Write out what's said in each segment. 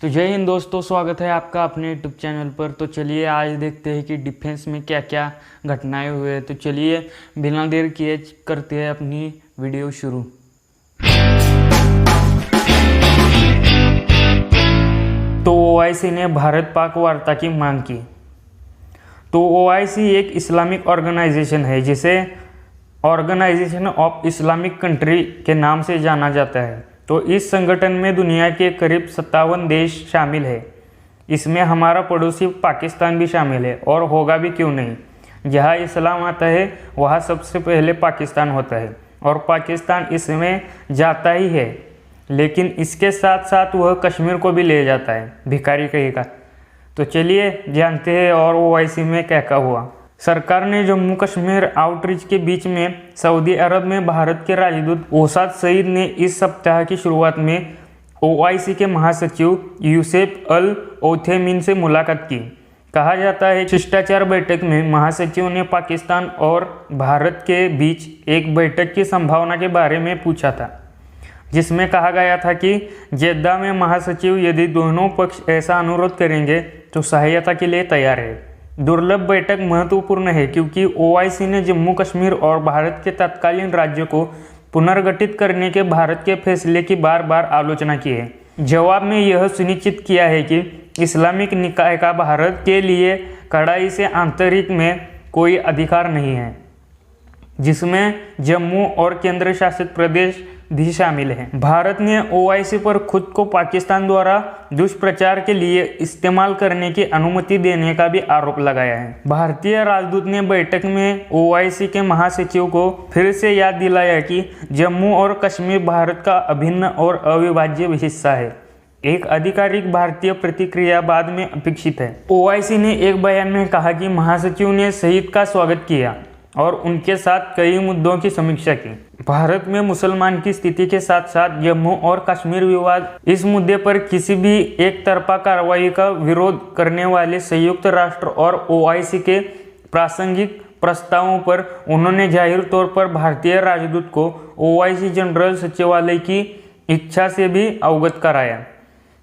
तो जय हिंद दोस्तों, स्वागत है आपका अपने यूट्यूब चैनल पर। तो चलिए आज देखते हैं कि डिफेंस में क्या क्या घटनाएं हुए हैं। तो चलिए बिना देर किए करते हैं अपनी वीडियो शुरू। तो ओआईसी ने भारत पाक वार्ता की मांग की। तो ओआईसी एक इस्लामिक ऑर्गेनाइजेशन है जिसे ऑर्गेनाइजेशन ऑफ इस्लामिक कंट्री के नाम से जाना जाता है। तो इस संगठन में दुनिया के करीब 57 देश शामिल है। इसमें हमारा पड़ोसी पाकिस्तान भी शामिल है, और होगा भी क्यों नहीं। जहाँ इस्लाम आता है वहाँ सबसे पहले पाकिस्तान होता है, और पाकिस्तान इसमें जाता ही है, लेकिन इसके साथ साथ वह कश्मीर को भी ले जाता है, भिखारी कहेगा। तो चलिए जानते हैं और ओआईसी में क्या क्या हुआ। सरकार ने जम्मू कश्मीर आउटरीच के बीच में सऊदी अरब में भारत के राजदूत ओसाद सईद ने इस सप्ताह की शुरुआत में ओआईसी के महासचिव यूसेफ अल ओथेमिन से मुलाकात की। कहा जाता है शिष्टाचार बैठक में महासचिव ने पाकिस्तान और भारत के बीच एक बैठक की संभावना के बारे में पूछा था, जिसमें कहा गया था कि जेद्दा में महासचिव यदि दोनों पक्ष ऐसा अनुरोध करेंगे तो सहायता के लिए तैयार है। दुर्लभ बैठक महत्वपूर्ण है क्योंकि ओआईसी ने जम्मू कश्मीर और भारत के तत्कालीन राज्य को पुनर्गठित करने के भारत के फैसले की बार बार आलोचना की है। जवाब में यह सुनिश्चित किया है कि इस्लामिक निकाय का भारत के लिए कड़ाई से आंतरिक में कोई अधिकार नहीं है, जिसमें जम्मू और केंद्र शासित प्रदेश भी शामिल हैं। भारत ने ओआईसी पर खुद को पाकिस्तान द्वारा दुष्प्रचार के लिए इस्तेमाल करने की अनुमति देने का भी आरोप लगाया है। भारतीय राजदूत ने बैठक में ओआईसी के महासचिव को फिर से याद दिलाया कि जम्मू और कश्मीर भारत का अभिन्न और अविभाज्य हिस्सा है। एक आधिकारिक भारतीय प्रतिक्रिया बाद में अपेक्षित है। ओआईसी ने एक बयान में कहा कि महासचिव ने सईद का स्वागत किया और उनके साथ कई मुद्दों की समीक्षा की। भारत में मुसलमान की स्थिति के साथ साथ जम्मू और कश्मीर विवाद, इस मुद्दे पर किसी भी एक तरफा कार्रवाई का विरोध करने वाले संयुक्त राष्ट्र और ओआईसी के प्रासंगिक प्रस्तावों पर उन्होंने जाहिर तौर पर भारतीय राजदूत को ओआईसी जनरल सचिवालय की इच्छा से भी अवगत कराया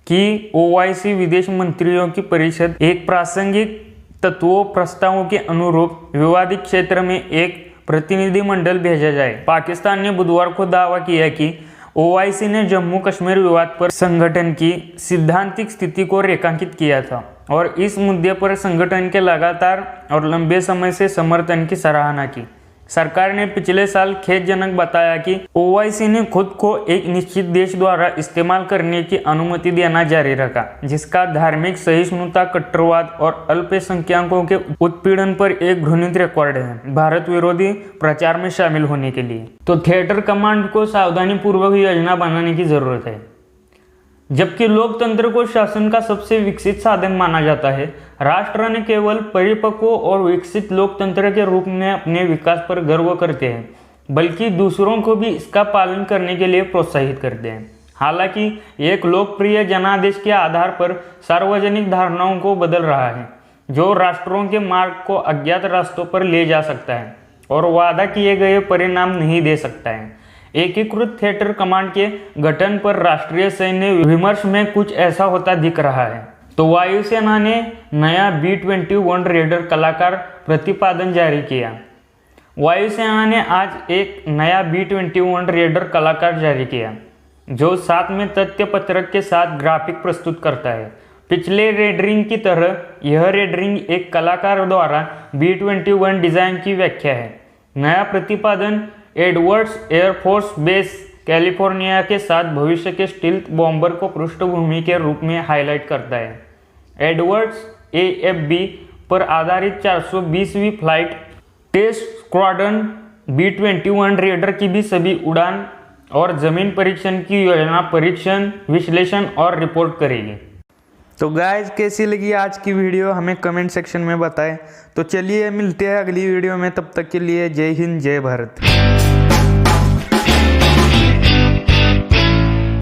कि ओआईसी विदेश मंत्रियों की परिषद एक प्रासंगिक तत्वों प्रस्तावों के अनुरूप विवादित क्षेत्र में एक प्रतिनिधिमंडल भेजा जाए। पाकिस्तान ने बुधवार को दावा किया कि ओआईसी ने जम्मू कश्मीर विवाद पर संगठन की सिद्धांतिक स्थिति को रेखांकित किया था और इस मुद्दे पर संगठन के लगातार और लंबे समय से समर्थन की सराहना की। सरकार ने पिछले साल खेदजनक बताया कि ओआईसी ने खुद को एक निश्चित देश द्वारा इस्तेमाल करने की अनुमति देना जारी रखा, जिसका धार्मिक सहिष्णुता, कट्टरवाद और अल्पसंख्यकों के उत्पीड़न पर एक घृणित रिकॉर्ड है भारत विरोधी प्रचार में शामिल होने के लिए। तो थिएटर कमांड को सावधानीपूर्वक योजना बनाने की जरूरत है। जबकि लोकतंत्र को शासन का सबसे विकसित साधन माना जाता है, राष्ट्र ने केवल परिपक्व और विकसित लोकतंत्र के रूप में अपने विकास पर गर्व करते हैं, बल्कि दूसरों को भी इसका पालन करने के लिए प्रोत्साहित करते हैं। हालांकि एक लोकप्रिय जनादेश के आधार पर सार्वजनिक धारणाओं को बदल रहा है, जो राष्ट्रों के मार्ग को अज्ञात रास्तों पर ले जा सकता है और वादा किए गए परिणाम नहीं दे सकता है। एकीकृत थिएटर कमांड के गठन पर राष्ट्रीय सैन्य विमर्श में कुछ ऐसा होता दिख रहा है। तो वायुसेना ने नया B-21 रेडर कलाकार प्रतिपादन जारी किया। वायुसेना ने आज एक नया B-21 रेडर कलाकार जारी किया, जो साथ में तथ्य पत्रक के साथ ग्राफिक प्रस्तुत करता है। पिछले रेडरिंग की तरह यह रेडरिंग एक कलाकार द्वारा B-21 डिजाइन की व्याख्या है। नया प्रतिपादन एडवर्ड्स एयरफोर्स बेस कैलिफोर्निया के साथ भविष्य के स्टील्थ बॉम्बर को पृष्ठभूमि के रूप में हाईलाइट करता है। एडवर्ड्स AFB पर आधारित 420वीं flight test squadron B-21 raider की भी सभी उड़ान और जमीन परीक्षण की योजना, परीक्षण, विश्लेषण और रिपोर्ट करेगी। तो गाइज कैसी लगी आज की वीडियो हमें कमेंट सेक्शन में बताएं। तो चलिए मिलते हैं अगली वीडियो में, तब तक के लिए जय हिंद, जय भारत।